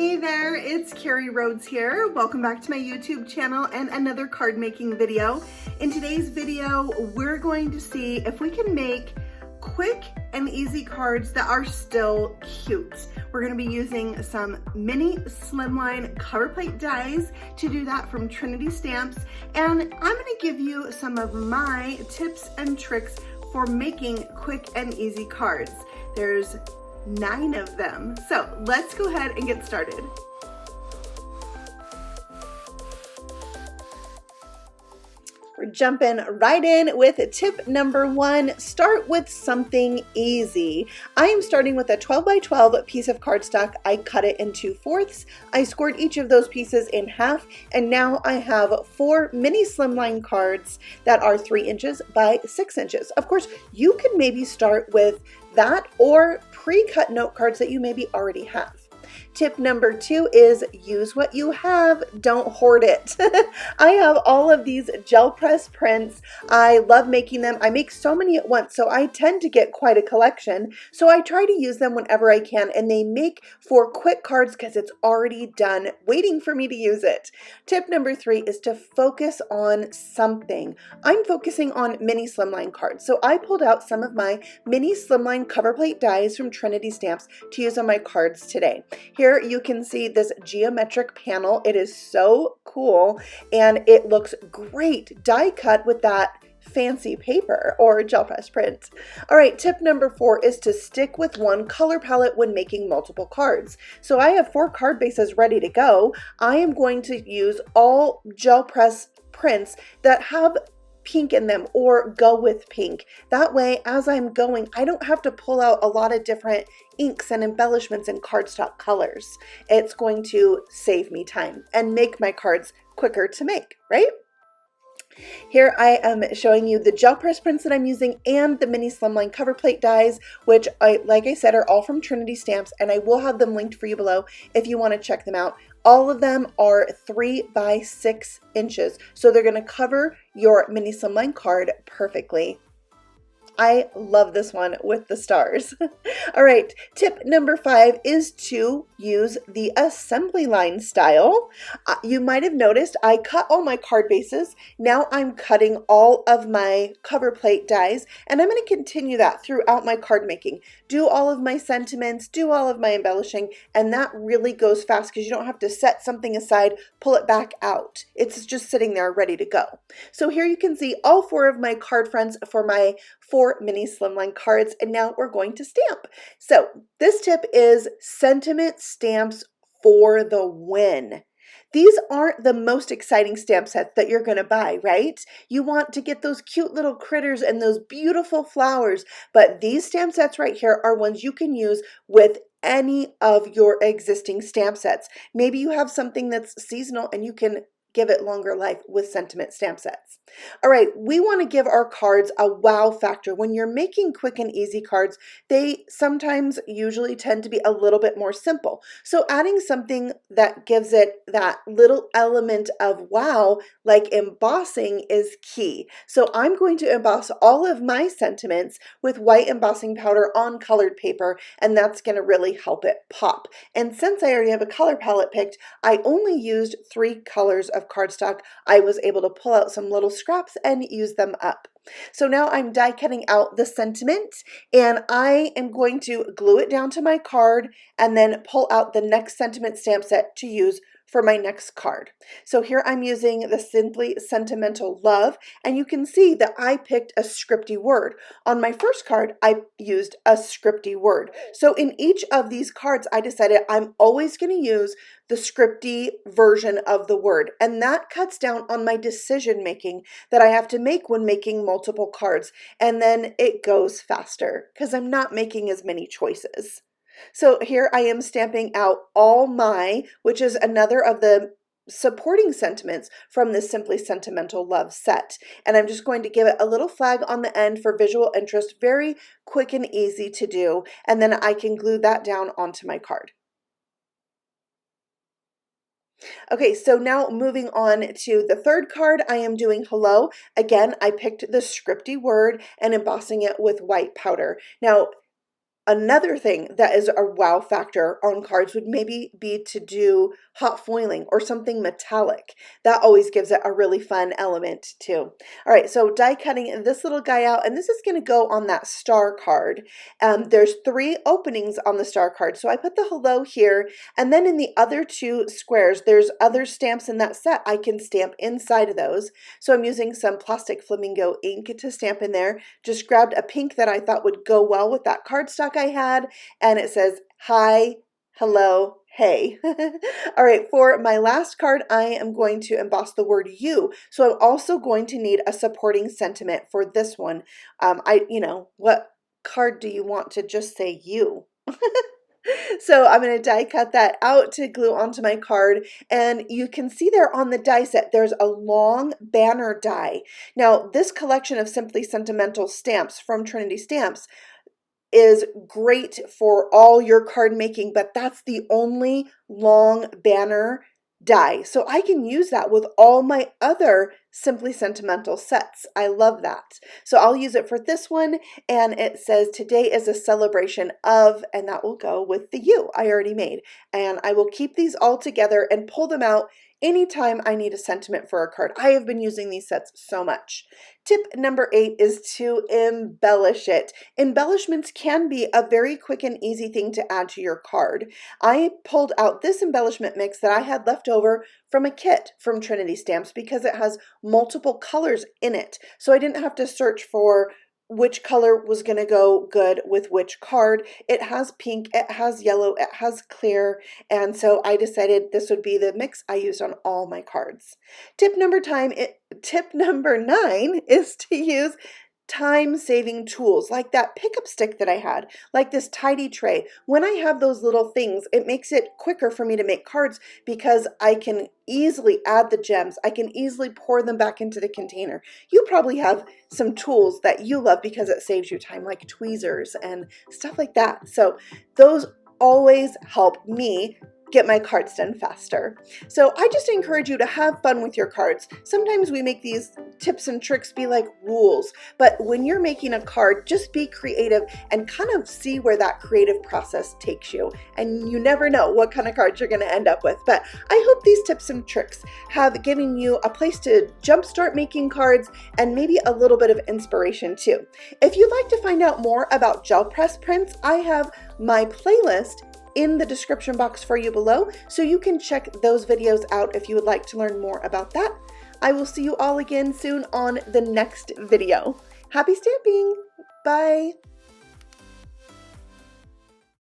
Hey there, it's Carrie Rhodes here. Welcome back to my YouTube channel and another card making video. In today's video, we're going to see if we can make quick and easy cards that are still cute. We're going to be using some Mini-Slimline cover plate dies to do that from Trinity Stamps, and I'm going to give you some of my tips and tricks for making quick and easy cards. There's 9 of them. So let's go ahead and get started. We're jumping right in with tip number 1. Start with something easy. I am starting with a 12 by 12 piece of cardstock. I cut it into 4ths. I scored each of those pieces in half, and now I have 4 Mini-Slimline cards that are 3 inches by 6 inches. Of course, you could maybe start with that or pre-cut note cards that you maybe already have. Tip number 2 is use what you have, don't hoard it. I have all of these gel press prints. I love making them. I make so many at once, so I tend to get quite a collection. So I try to use them whenever I can, and they make for quick cards because it's already done waiting for me to use it. Tip number 3 is to focus on something. I'm focusing on Mini-Slimline cards, so I pulled out some of my Mini-Slimline cover plate dies from Trinity Stamps to use on my cards today. Here you can see this geometric panel. It is so cool and it looks great die cut with that fancy paper or gel press print. All right, tip number 4 is to stick with one color palette when making multiple cards. So I have 4 card bases ready to go. I am going to use all gel press prints that have pink in them or go with pink. That way, as I'm going, I don't have to pull out a lot of different inks and embellishments and cardstock colors. It's going to save me time and make my cards quicker to make, right? Here I am showing you the gel press prints that I'm using and the Mini-Slimline cover plate dies, which like I said, are all from Trinity Stamps, and I will have them linked for you below if you want to check them out. All of them are 3 by 6 inches, so they're going to cover your Mini-Slimline card perfectly. I love this one with the stars. All right, tip number 5 is to use the assembly line style. You might have noticed I cut all my card bases. Now I'm cutting all of my cover plate dies, and I'm going to continue that throughout my card making. Do all of my sentiments, do all of my embellishing, and that really goes fast because you don't have to set something aside, pull it back out. It's just sitting there ready to go. So here you can see all 4 of my card fronts for my 4 Mini-Slimline cards, and now we're going to stamp. So this tip is sentiment stamps for the win. These aren't the most exciting stamp sets that you're going to buy, right? You want to get those cute little critters and those beautiful flowers, but these stamp sets right here are ones you can use with any of your existing stamp sets. Maybe you have something that's seasonal and you can give it longer life with sentiment stamp sets. All right, we want to give our cards a wow factor. When you're making quick and easy cards, they sometimes usually tend to be a little bit more simple. So adding something that gives it that little element of wow, like embossing, is key. So I'm going to emboss all of my sentiments with white embossing powder on colored paper, and that's going to really help it pop. And since I already have a color palette picked, I only used 3 colors of cardstock. I was able to pull out some little scraps and use them up. So now I'm die cutting out the sentiment, and I am going to glue it down to my card and then pull out the next sentiment stamp set to use for my next card. So here I'm using the Simply Sentimental Love, and you can see that I picked a scripty word. On my first card, I used a scripty word. So in each of these cards, I decided I'm always going to use the scripty version of the word, and that cuts down on my decision making that I have to make when making multiple cards, and then it goes faster because I'm not making as many choices. So here I am stamping out All My, which is another of the supporting sentiments from the Simply Sentimental Love set. And I'm just going to give it a little flag on the end for visual interest, very quick and easy to do. And then I can glue that down onto my card. Okay, so now moving on to the third card, I am doing Hello. Again, I picked the scripty word and embossing it with white powder. Now, Another thing that is a wow factor on cards would maybe be to do hot foiling or something metallic. That always gives it a really fun element too. All right, so die cutting this little guy out, and this is going to go on that star card. There's 3 openings on the star card, so I put the hello here, and then in the other 2 squares, there's other stamps in that set. I can stamp inside of those. So I'm using some plastic flamingo ink to stamp in there. Just grabbed a pink that I thought would go well with that cardstock I had, and it says hi, hello, hey. All right, for my last card, I am going to emboss the word you. So I'm also going to need a supporting sentiment for this one. What card do you want to just say you? So I'm going to die cut that out to glue onto my card, and you can see there on the die set there's a long banner die. Now this collection of Simply Sentimental stamps from Trinity Stamps is great for all your card making, but that's the only long banner die. So I can use that with all my other Simply Sentimental sets. I love that. So I'll use it for this one, and it says today is a celebration of, and that will go with the you I already made. And I will keep these all together and pull them out anytime I need a sentiment for a card. I have been using these sets so much. Tip number 8 is to embellish it. Embellishments can be a very quick and easy thing to add to your card. I pulled out this embellishment mix that I had left over from a kit from Trinity Stamps because it has multiple colors in it. So I didn't have to search for which color was going to go good with which card. It has pink, it has yellow, it has clear, and so I decided this would be the mix I used on all my cards. Tip number 9 is to use time-saving tools like that pickup stick that I had, like this tidy tray. When I have those little things, it makes it quicker for me to make cards because I can easily add the gems. I can easily pour them back into the container. You probably have some tools that you love because it saves you time, like tweezers and stuff like that. So those always help me get my cards done faster. So I just encourage you to have fun with your cards. Sometimes we make these tips and tricks be like rules, but when you're making a card, just be creative and kind of see where that creative process takes you. And you never know what kind of cards you're going to end up with. But I hope these tips and tricks have given you a place to jumpstart making cards and maybe a little bit of inspiration too. If you'd like to find out more about gel press prints, I have my playlist in the description box for you below, so you can check those videos out if you would like to learn more about that. I will see you all again soon on the next video. Happy stamping! Bye!